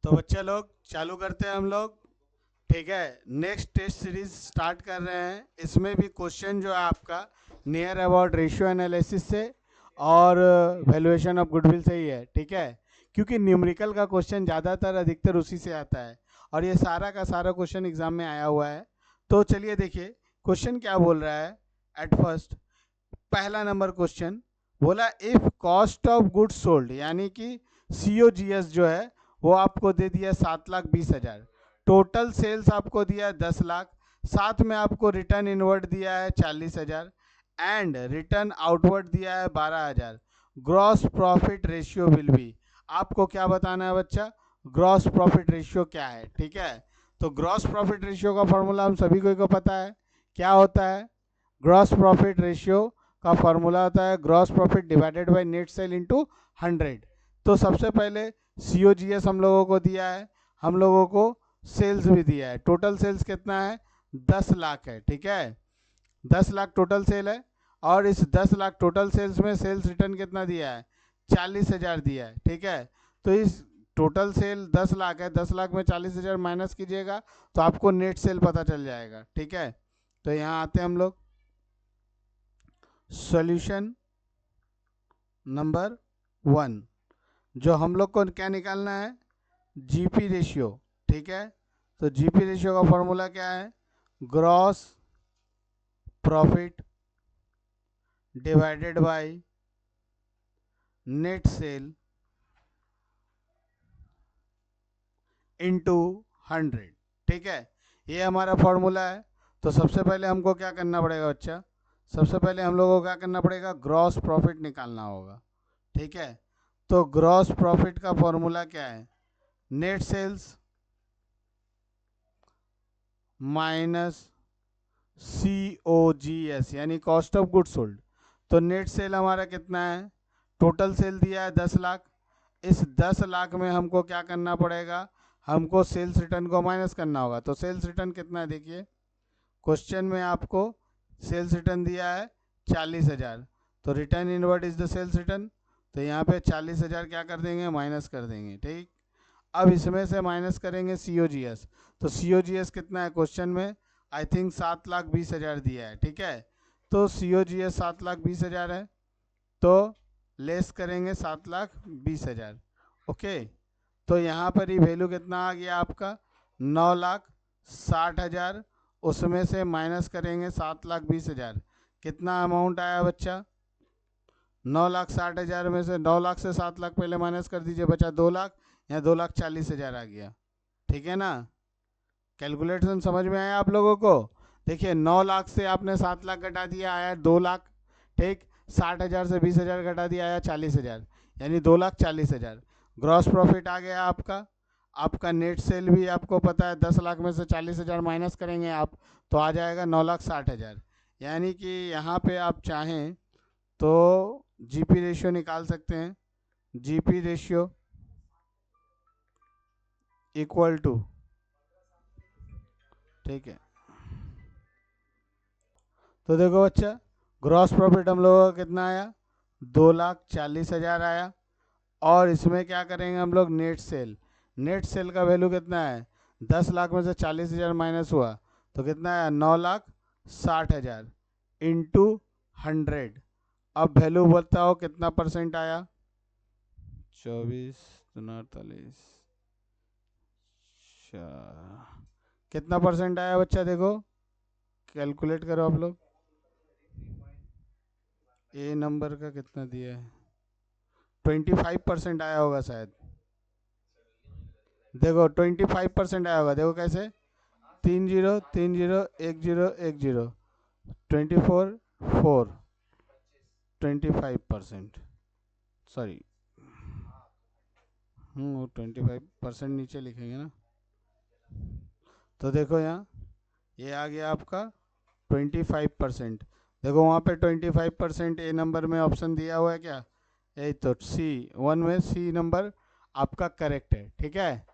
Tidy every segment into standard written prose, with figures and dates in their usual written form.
तो बच्चे लोग चालू करते हैं हम लोग। ठीक है, नेक्स्ट टेस्ट सीरीज स्टार्ट कर रहे हैं। इसमें भी क्वेश्चन जो है आपका नियर अबाउट रेशियो एनालिसिस से और वैल्यूएशन ऑफ गुडविल से ही है। ठीक है, क्योंकि न्यूमेरिकल का क्वेश्चन ज़्यादातर अधिकतर उसी से आता है और ये सारा का सारा क्वेश्चन एग्जाम में आया हुआ है। तो चलिए देखिए क्वेश्चन क्या बोल रहा है। एट फर्स्ट पहला नंबर क्वेश्चन बोला, if cost of goods sold यानी कि COGS जो है वो आपको दे दिया 7,20,000, टोटल सेल्स आपको दिया 10 लाख, साथ में आपको रिटर्न इनवर्ड दिया है 40,000 एंड रिटर्न आउटवर्ड दिया है 12,000। Gross profit ratio will be, आपको क्या बताना है बच्चा, ग्रॉस प्रॉफिट रेशियो क्या है। ठीक है, तो ग्रॉस प्रॉफिट रेशियो का फॉर्मूला हम सभी को पता है, क्या होता है। ग्रॉस प्रॉफिट रेशियो का फॉर्मूला होता है gross profit divided by net cell into 100। तो सबसे पहले COGS हम लोगों को दिया है, हम लोगों को सेल्स भी दिया है। टोटल सेल्स कितना है, 10 लाख है। ठीक है, 10 लाख टोटल सेल है और इस 10 लाख टोटल सेल्स में सेल्स रिटर्न कितना दिया है, 40,000 दिया है। ठीक है, तो इस टोटल सेल 10 लाख है, 10 लाख में 40,000 माइनस कीजिएगा तो आपको नेट सेल पता चल जाएगा। ठीक है, तो यहाँ आते हैं हम लोग सॉल्यूशन नंबर 1। जो हम लोग को क्या निकालना है, GP रेशियो। ठीक है, तो GP रेशियो का फॉर्मूला क्या है, gross profit divided by net cell into 100। ठीक है, ये हमारा फॉर्मूला है। तो सबसे पहले हमको क्या करना पड़ेगा बच्चा, सबसे पहले हम लोगों को क्या करना पड़ेगा, ग्रॉस प्रॉफिट निकालना होगा। ठीक है, तो ग्रॉस प्रॉफिट का फॉर्मूला क्या है, नेट सेल्स माइनस COGS यानी कॉस्ट ऑफ गुड सोल्ड। तो नेट सेल हमारा कितना है, टोटल सेल दिया है 10 लाख, इस 10 लाख में हमको क्या करना पड़ेगा, हमको सेल्स रिटर्न को माइनस करना होगा। तो सेल्स रिटर्न कितना है, देखिए क्वेश्चन में आपको सेल्स रिटर्न दिया है 40,000, तो return inward is the sales return, तो यहाँ पे 40,000 क्या कर देंगे, माइनस कर देंगे। ठीक, अब इसमें से माइनस करेंगे COGS, तो COGS कितना है क्वेश्चन में, आई थिंक 7,20,000 दिया है। ठीक है, तो COGS 7,20,000 है, तो लेस करेंगे 7,20,000। ओके, तो यहाँ पर ही वैल्यू कितना आ गया आपका, 9,60,000, उसमें से माइनस करेंगे 7,20,000, कितना अमाउंट आया बच्चा, 9,60,000 में से 9 लाख से 7 लाख पहले माइनस कर दीजिए, बचा 2 लाख, यहाँ 2,40,000 आ गया। ठीक है ना, कैलकुलेशन समझ में आया आप लोगों को। देखिए 9 लाख से आपने 7 लाख घटा दिया, आया 2 लाख। ठीक, 60,000 से 20,000 घटा दिया, आया 40,000, यानी 2,40,000। ग्रॉस प्रॉफिट आ गया आपका। आपका नेट सेल भी आपको पता है, 10 लाख में से 40,000 माइनस करेंगे आप तो आ जाएगा 9,60,000। यानी कि यहाँ पे आप चाहें तो GP रेशियो निकाल सकते हैं। GP रेशियो इक्वल टू, ठीक है, तो देखो बच्चा ग्रॉस प्रॉफिट हम लोगों का कितना आया, 2,40,000 आया, और इसमें क्या करेंगे हम लोग, नेट सेल। नेट सेल का वैल्यू कितना है, 10 लाख में से 40,000 माइनस हुआ तो कितना आया, 9,60,000 इंटू 100। अब वैल्यू बताओ कितना परसेंट आया, 24 48, कितना परसेंट आया बच्चा, देखो कैलकुलेट करो आप लोग। ए नंबर का कितना दिया है, 25% आया होगा शायद। देखो 25% आया होगा, देखो कैसे, 30 30 10 10, 24 4, 25%, सॉरी, 25% नीचे लिखेंगे ना। तो देखो यहाँ ये आ गया आपका 25%। देखो वहाँ पे 25% ए नंबर में ऑप्शन दिया हुआ है क्या, यही तो C1 में C नंबर आपका करेक्ट है। ठीक है,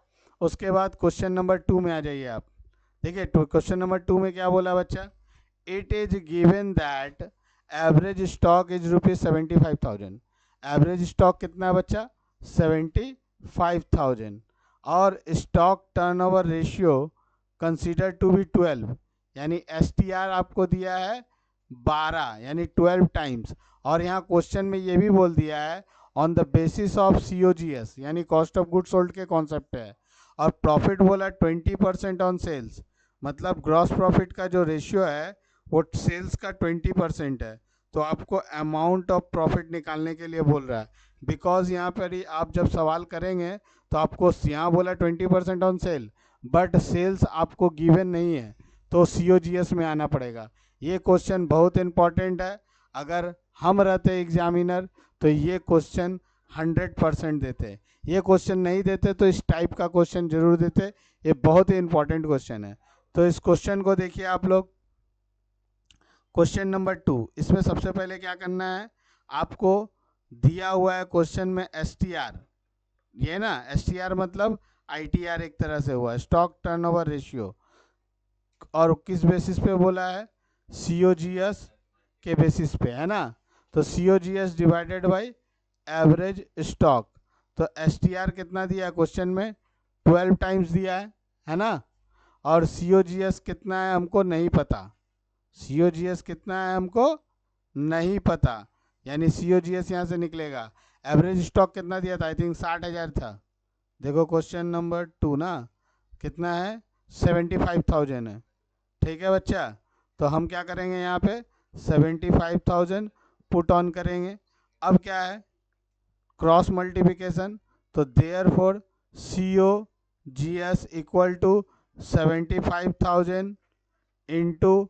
उसके बाद क्वेश्चन नंबर 2 में आ जाइए आप। देखिए क्वेश्चन नंबर 2 में क्या बोला बच्चा, it is given that average stock is ₹75,000। Average stock कितना है बच्चा, 75,000, और stock turnover ratio consider to be 12, यानी STR आपको दिया है 12 यानी 12 टाइम्स। और यहाँ क्वेश्चन में ये भी बोल दिया है on the basis of COGS यानी कॉस्ट ऑफ गुड सोल्ड के कॉन्सेप्ट है। और प्रॉफिट बोला 20% ऑन सेल्स, मतलब ग्रॉस प्रॉफिट का जो रेशियो है वो सेल्स का 20% है। तो आपको अमाउंट ऑफ प्रॉफिट निकालने के लिए बोल रहा है, बिकॉज यहाँ पर ही आप जब सवाल करेंगे तो आपको यहाँ बोला 20% ऑन सेल, बट सेल्स आपको गिवन नहीं है, तो COGS में आना पड़ेगा। ये क्वेश्चन बहुत इंपॉर्टेंट है। अगर हम रहते एग्जामिनर तो ये क्वेश्चन 100% देते। ये क्वेश्चन नहीं देते तो इस टाइप का क्वेश्चन जरूर देते। ये बहुत ही इंपॉर्टेंट क्वेश्चन है। तो इस क्वेश्चन को देखिए आप लोग। क्वेश्चन नंबर 2, इसमें सबसे पहले क्या करना है, आपको दिया हुआ है क्वेश्चन में STR, ये ना STR मतलब ITR एक तरह से हुआ, स्टॉक टर्नओवर रेशियो, और किस बेसिस पे बोला है, COGS के बेसिस पे, है ना। तो COGS divided by average stock, तो STR कितना दिया है क्वेश्चन में, 12 टाइम्स दिया है ना। और COGS कितना है हमको नहीं पता, COGS कितना है हमको नहीं पता, यानी COGS यहाँ से निकलेगा। एवरेज स्टॉक कितना दिया था, आई थिंक 60,000 था। देखो क्वेश्चन नंबर 2 ना, कितना है 75,000 है, ठीक है बच्चा। तो हम क्या करेंगे यहाँ पे 75,000 पुट ऑन करेंगे। अब क्या है क्रॉस मल्टीप्लिकेशन, तो therefore COGS equal to 75,000 into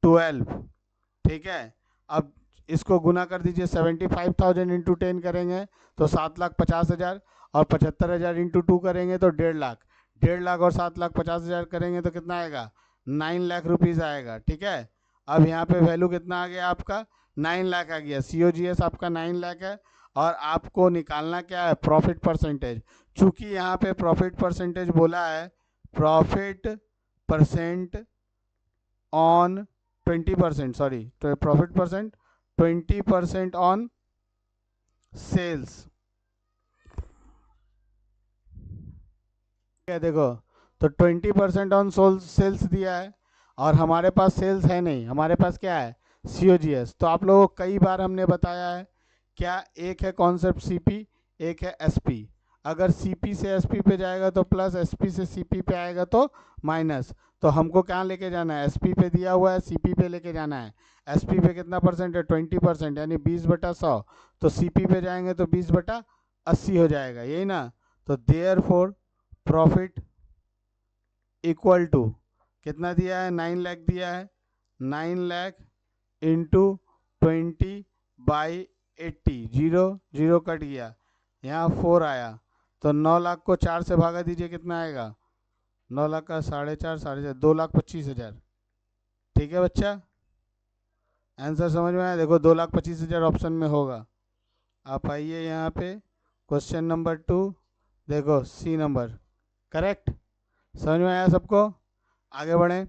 12, ठीक है। अब इसको गुना कर दीजिए, 75,000 इंटू 10 करेंगे तो 7,50,000, और 75,000 इंटू 2 करेंगे तो 1.5 लाख। 1.5 लाख और 7,50,000 करेंगे तो कितना आएगा, 9 लाख रुपीज़ आएगा, ठीक है। अब यहाँ पे वैल्यू कितना आ गया आपका, 9 लाख आ गया। COGS आपका 9 लाख है, और आपको निकालना क्या है, प्रॉफिट परसेंटेज। चूंकि यहाँ पे प्रॉफिट परसेंटेज बोला है, प्रॉफिट परसेंट ऑन 20%, सॉरी, तो प्रॉफिट परसेंट 20% ऑन सेल्स, क्या देखो, तो 20% ऑन सेल्स दिया है, और हमारे पास सेल्स है नहीं, हमारे पास क्या है COGS। तो आप लोगों को कई बार हमने बताया है, क्या एक है कॉन्सेप्ट CP, एक है SP। अगर CP से SP पे जाएगा तो प्लस, SP से CP पे आएगा तो माइनस। तो हमको क्या लेके जाना है, SP पे दिया हुआ है, CP पे लेके जाना है। SP पे कितना परसेंट है, 20%, यानी 20/100, तो CP पे जाएंगे तो 20/80 हो जाएगा, यही ना। तो देयरफॉर प्रॉफिट इक्वल टू कितना दिया है, 9 लाख दिया है, 9 लाख इंटू 20/80, 0 0 कट गया, यहाँ 4 आया, तो 9 लाख को 4 से भागा दीजिए, कितना आएगा, 9 लाख का 4.5, 2,25,000, ठीक है बच्चा। आंसर समझ में आया, देखो 2,25,000 ऑप्शन में होगा। आप आइए यहाँ पे क्वेश्चन नंबर 2, देखो C नंबर, करेक्ट। समझ में आया सबको, आगे बढ़ें।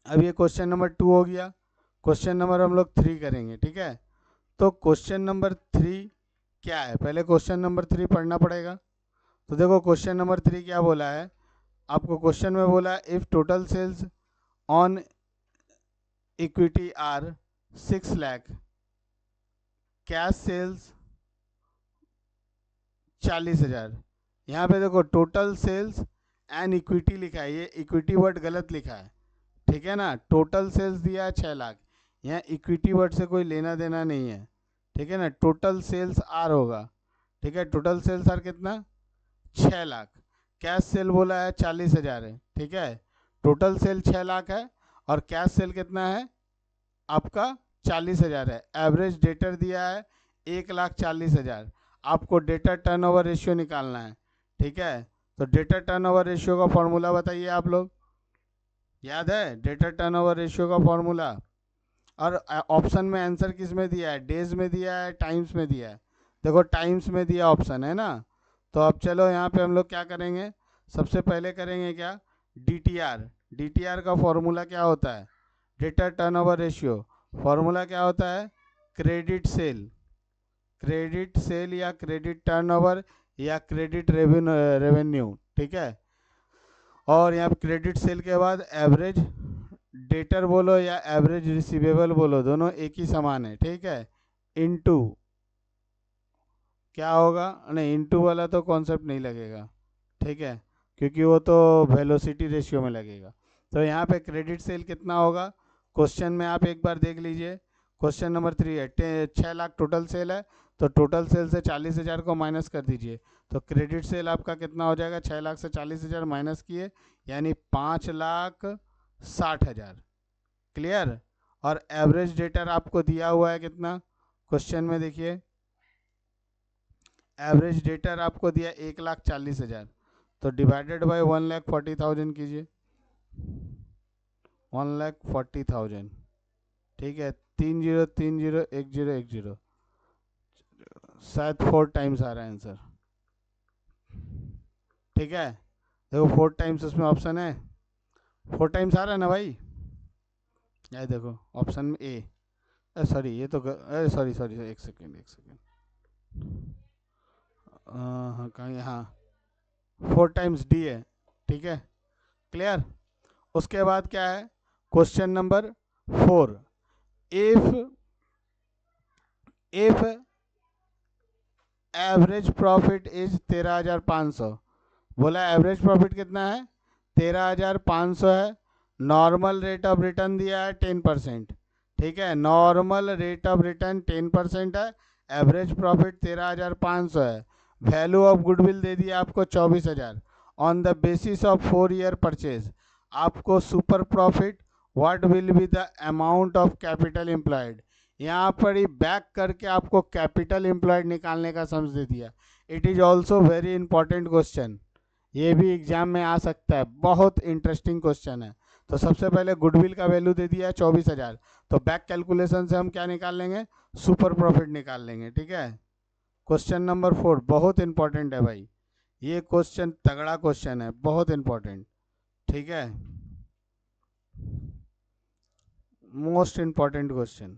अब ये क्वेश्चन नंबर 2 हो गया। क्वेश्चन नंबर हम लोग 3 करेंगे, ठीक है। तो क्वेश्चन नंबर 3 क्या है, पहले क्वेश्चन नंबर 3 पढ़ना पड़ेगा। तो देखो क्वेश्चन नंबर 3 क्या बोला है आपको, क्वेश्चन में बोला है if total sales on equity are 6 lakh, cash sales 40,000। यहाँ पे देखो टोटल सेल्स एंड इक्विटी लिखा है, ये इक्विटी वर्ड गलत लिखा है, ठीक है ना। टोटल सेल्स दिया है 6 लाख, यहाँ इक्विटी वर्ड से कोई लेना देना नहीं है, ठीक है ना। टोटल सेल्स आर होगा, ठीक है। टोटल सेल्स आर कितना, 6 लाख। कैश सेल बोला है 40,000 है, ठीक है। टोटल सेल 6 लाख है, और कैश सेल कितना है आपका 40,000 है। एवरेज डेटर दिया है 1,40,000। आपको डेटर टर्नओवर रेशियो निकालना है, ठीक है। तो डेटर टर्नओवर रेशियो का फॉर्मूला बताइए आप लोग, याद है डेटर टर्नओवर रेशियो का फॉर्मूला। और ऑप्शन में आंसर किस में दिया है, डेज में दिया है, टाइम्स में दिया है। देखो टाइम्स में दिया ऑप्शन है ना। तो अब चलो यहाँ पे हम लोग क्या करेंगे, सबसे पहले करेंगे क्या, DTR का फॉर्मूला क्या होता है, डेटर टर्नओवर रेशियो। फॉर्मूला क्या होता है, क्रेडिट सेल या क्रेडिट टर्नओवर या क्रेडिट रेवेन्यू, ठीक है। और यहाँ पे क्रेडिट सेल के बाद एवरेज डेटर बोलो या एवरेज रिसीवेबल बोलो, दोनों एक ही समान है, ठीक है। इनटू क्या होगा, नहीं इनटू वाला तो कॉन्सेप्ट नहीं लगेगा, ठीक है, क्योंकि वो तो वेलोसिटी रेशियो में लगेगा। तो यहाँ पे क्रेडिट सेल कितना होगा, क्वेश्चन में आप एक बार देख लीजिए। क्वेश्चन नंबर 3 है, 6 लाख टोटल सेल है, तो टोटल सेल से 40,000 को माइनस कर दीजिए, तो क्रेडिट सेल आपका कितना हो जाएगा, 6 लाख से 40,000 माइनस किए, यानी 5,60,000। क्लियर। और एवरेज डेटर आपको दिया हुआ है कितना, क्वेश्चन में देखिए, एवरेज डेटर आपको दिया 1,40,000, तो डिवाइडेड बाय 1,40,000 कीजिए, 1,40,000, ठीक है। 30301010, शायद 4 टाइम्स आ रहा है आंसर, ठीक है। देखो 4 टाइम्स उसमें ऑप्शन है, 4 टाइम्स आ रहा है ना भाई, ये देखो ऑप्शन में ए, सॉरी ये तो सॉरी सॉरी, एक सेकेंड हाँ कहीं, हाँ 4 टाइम्स डी है, ठीक है। क्लियर। उसके बाद क्या है, question number 4, if average profit is 13,500, बोला एवरेज प्रॉफिट कितना है, 13,500 है, नॉर्मल रेट ऑफ रिटर्न दिया है 10%, ठीक है, नॉर्मल रेट ऑफ रिटर्न 10% है, एवरेज प्रॉफिट 13,500 है, वैल्यू ऑफ गुडविल दे दिया आपको 24,000, on the basis of 4 year purchase, आपको super profit what will be the amount of capital employed, यहाँ पर ही बैक करके आपको कैपिटल एम्प्लॉयड निकालने का समझ दे दिया। It is also very important question, ये भी एग्जाम में आ सकता है, बहुत इंटरेस्टिंग क्वेश्चन है। तो सबसे पहले गुडविल का वैल्यू दे दिया है 24,000, तो बैक कैलकुलेशन से हम क्या निकाल लेंगे, सुपर प्रॉफिट निकाल लेंगे, ठीक है। क्वेश्चन नंबर 4 बहुत इंपॉर्टेंट है भाई, ये क्वेश्चन तगड़ा क्वेश्चन है, बहुत इंपॉर्टेंट, ठीक है, मोस्ट इंपॉर्टेंट क्वेश्चन,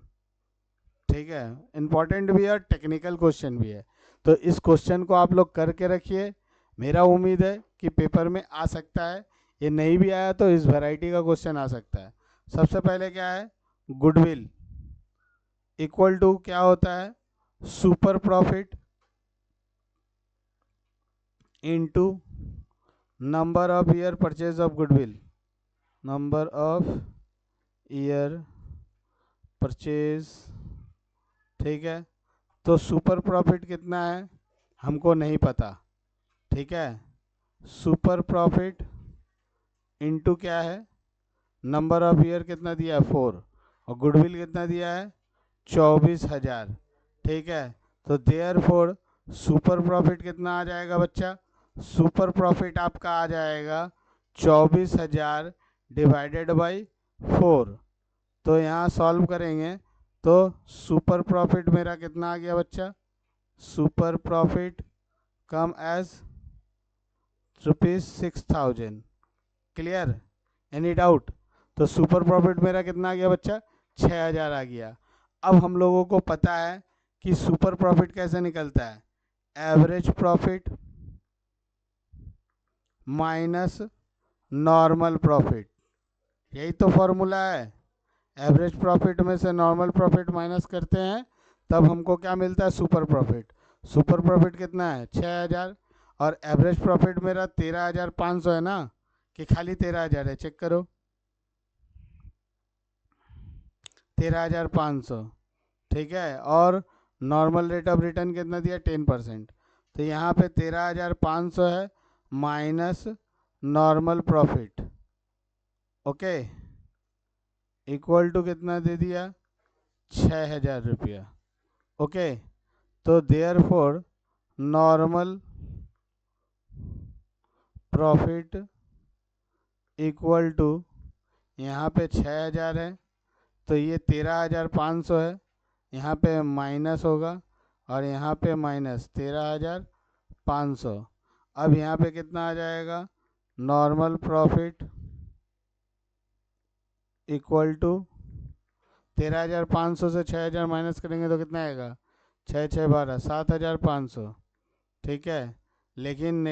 ठीक है, इंपॉर्टेंट भी है और टेक्निकल क्वेश्चन भी है। तो इस क्वेश्चन को आप लोग करके रखिए, मेरा उम्मीद है कि पेपर में आ सकता है, ये नहीं भी आया तो इस वैरायटी का क्वेश्चन आ सकता है। सबसे पहले क्या है, गुडविल इक्वल टू क्या होता है, super profit into number of year purchase of goodwill, number of year purchase, ठीक है। तो सुपर प्रॉफिट कितना है हमको नहीं पता, ठीक है, सुपर प्रॉफिट इनटू क्या है, नंबर ऑफ ईयर कितना दिया है 4, और गुडविल कितना दिया है 24,000, ठीक है। तो देयर फोर सुपर प्रॉफिट कितना आ जाएगा बच्चा, सुपर प्रॉफिट आपका आ जाएगा 24,000 डिवाइडेड बाई 4। तो यहाँ सॉल्व करेंगे तो सुपर प्रॉफिट मेरा कितना आ गया बच्चा, सुपर प्रॉफिट कम एज ₹6,000। Clear, any doubt. तो सुपर प्रॉफिट मेरा कितना आ गया बच्चा, 6,000 आ गया। अब हम लोगों को पता है कि सुपर प्रॉफिट कैसे निकलता है, average profit minus normal profit, यही तो फॉर्मूला है। एवरेज प्रॉफिट में से नॉर्मल प्रॉफिट माइनस करते हैं तब हमको क्या मिलता है, सुपर प्रॉफिट। सुपर प्रॉफिट कितना है 6,000, और एवरेज प्रॉफिट मेरा 13,500 है ना, कि खाली 13,000 है, चेक करो 13,500, ठीक है। और नॉर्मल रेट ऑफ रिटर्न कितना दिया 10%, तो यहाँ पे 13,500 है minus normal profit, okay, equal to कितना दे दिया 6,000 रुपया, ओके। तो therefore normal profit equal to, यहाँ पे 6,000 है तो ये 13,500 है, यहाँ पे माइनस होगा और यहाँ पे माइनस 13,500। अब यहाँ पे कितना आ जाएगा, नॉर्मल प्रॉफिट इक्वल टू 13,500 से 6,000 माइनस करेंगे तो कितना आएगा, 6 6 12 7,500, ठीक है। लेकिन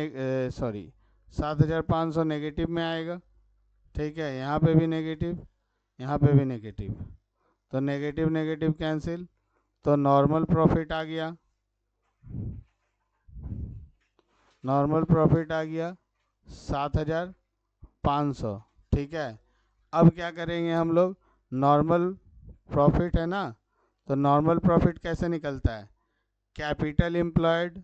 7,500 नेगेटिव में आएगा, ठीक है, यहाँ पे भी नेगेटिव, यहाँ पे भी नेगेटिव, तो नेगेटिव नेगेटिव कैंसिल, तो नॉर्मल प्रॉफिट आ गया, नॉर्मल प्रॉफिट आ गया 7,500, ठीक है। अब क्या करेंगे हम लोग, नॉर्मल प्रॉफिट है ना, तो नॉर्मल प्रॉफिट कैसे निकलता है, capital employed,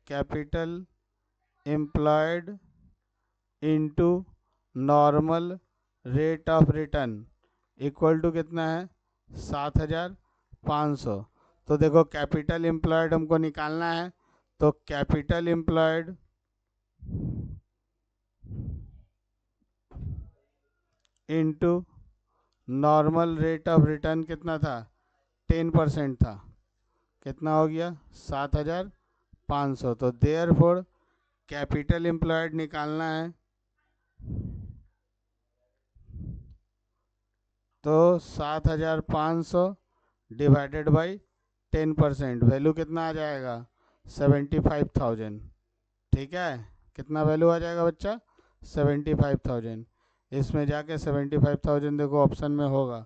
capital employed into normal rate of return equal to कितना है, 7,500। तो देखो कैपिटल एम्प्लॉयड हमको निकालना है, तो capital employed into normal rate of return कितना था, 10% था, कितना हो गया 7,500। तो देयरफॉर कैपिटल एम्प्लॉयड निकालना है, तो 7,500 डिवाइडेड बाई 10%, वैल्यू कितना आ जाएगा 75,000, ठीक है। कितना वैल्यू आ जाएगा बच्चा, 75,000। इसमें जाके 75,000 देखो ऑप्शन में होगा,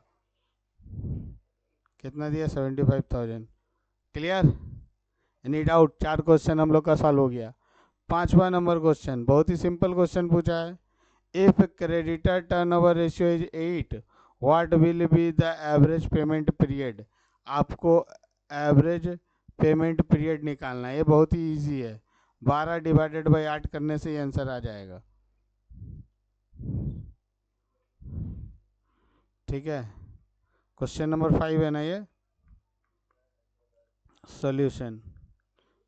कितना दिया 75,000, क्लियर, एनी डाउट। 4 क्वेश्चन हम लोग का सॉल्व हो गया। 5वां नंबर क्वेश्चन बहुत ही सिंपल क्वेश्चन पूछा है, if creditor turnover ratio is 8 what will be the average payment period. आपको एवरेज पेमेंट पीरियड निकालना है, ये बहुत ही इजी है, 12 डिवाइडेड बाई 8 करने से ये आंसर आ जाएगा, ठीक है। क्वेश्चन नंबर 5 है ना ये, सॉल्यूशन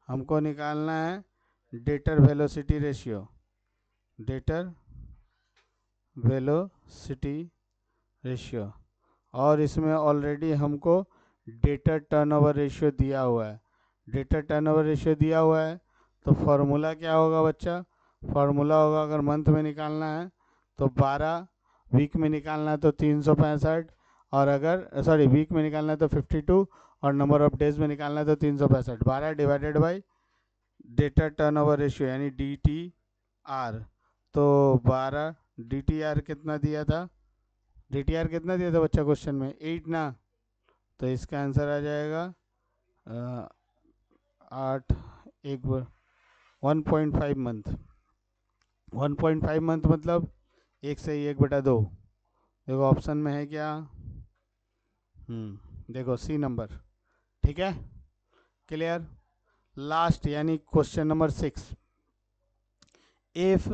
हमको निकालना है debtor velocity ratio, debtor velocity ratio, और इसमें ऑलरेडी हमको डेटर टर्नओवर रेशियो दिया हुआ है, डेटर टर्नओवर रेशियो दिया हुआ है, तो फार्मूला क्या होगा बच्चा, फार्मूला होगा अगर मंथ में निकालना है तो 12, वीक में निकालना है तो 365, और अगर वीक में निकालना है तो 52, और नंबर ऑफ डेज में निकालना है तो 365, 12 divided by debtor turnover ratio यानी DTR, तो 12 DTR कितना दिया था, DTR कितना दिया था बच्चा क्वेश्चन में 8 ना, तो इसका आंसर आ जाएगा 8 1 1.5 मंथ, 1.5 मंथ मतलब 1 से 1/2, देखो ऑप्शन में है क्या, देखो सी नंबर, ठीक है, क्लियर। लास्ट यानी question number 6, if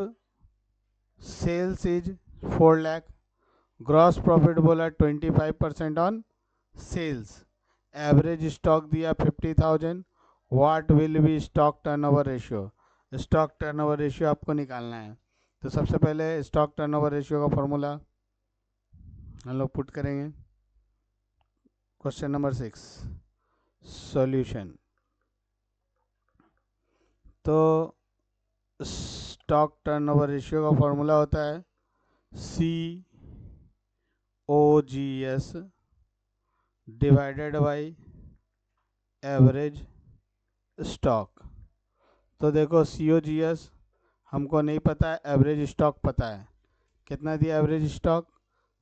sales is 4 lakh, gross profit बोला 25% ऑन सेल्स, एवरेज स्टॉक दिया 50,000, what will be stock turnover ratio. Stock turnover ratio आपको निकालना है, तो सबसे पहले स्टॉक टर्नओवर रेशियो का फॉर्मूला हम लोग पुट करेंगे। क्वेश्चन नंबर 6 सॉल्यूशन, तो स्टॉक टर्नओवर रेशियो का फॉर्मूला होता है COGS divided by average stock. तो देखो COGS हमको नहीं पता है, एवरेज स्टॉक पता है, कितना दिया एवरेज स्टॉक,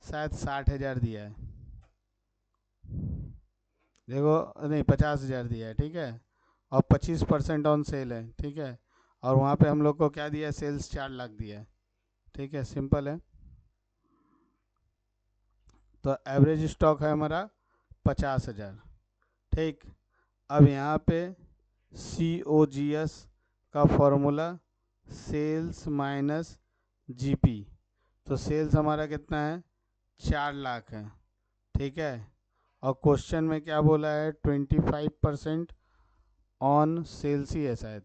शायद 60,000 दिया है, देखो नहीं 50,000 दिया है, ठीक है, और 25% ऑन सेल है, ठीक है, और वहाँ पे हम लोग को क्या दिया, सेल्स 4 लाख दिया है, ठीक है, सिंपल है। तो एवरेज स्टॉक है हमारा 50,000, ठीक। अब यहाँ पे COGS का फॉर्मूला सेल्स माइनस GP, तो सेल्स हमारा कितना है 4 लाख है, ठीक है, और क्वेश्चन में क्या बोला है 25% ऑन सेल्स ही है शायद,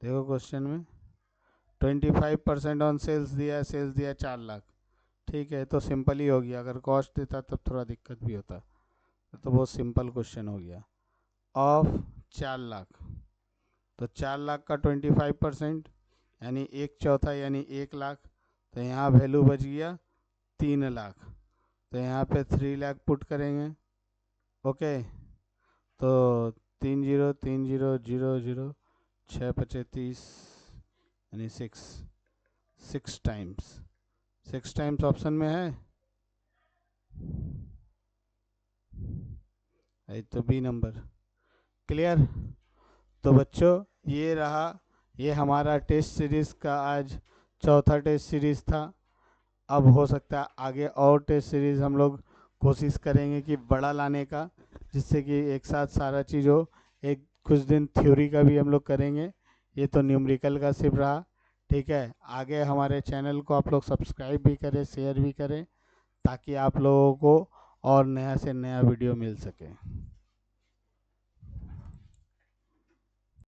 देखो क्वेश्चन में 25% ऑन सेल्स दिया है, सेल्स दिया 4 लाख, ठीक है, तो सिंपल ही हो गया, अगर कॉस्ट देता तब थोड़ा दिक्कत भी होता, तो बहुत सिंपल क्वेश्चन हो गया। ऑफ 4 लाख, तो 4 लाख का 25% यानी 1/4 यानी 1 लाख, तो यहाँ वैल्यू बच गया 3 लाख, तो यहाँ पे 3 लाख पुट करेंगे, ओके, तो 30 6 पचे 30 यानी 6 टाइम्स 6 टाइम्स ऑप्शन में है तो बी नंबर। क्लियर। तो बच्चों ये रहा, ये हमारा टेस्ट सीरीज़ का आज चौथा टेस्ट सीरीज़ था। अब हो सकता है आगे और टेस्ट सीरीज़ हम लोग कोशिश करेंगे कि बड़ा लाने का, जिससे कि एक साथ सारा चीज़ हो। एक कुछ दिन थ्योरी का भी हम लोग करेंगे। ये तो न्यूमेरिकल का सिर्फ रहा, ठीक है। आगे हमारे चैनल को आप लोग सब्सक्राइब भी करें, शेयर भी करें, ताकि आप लोगों को और नया से नया वीडियो मिल सके।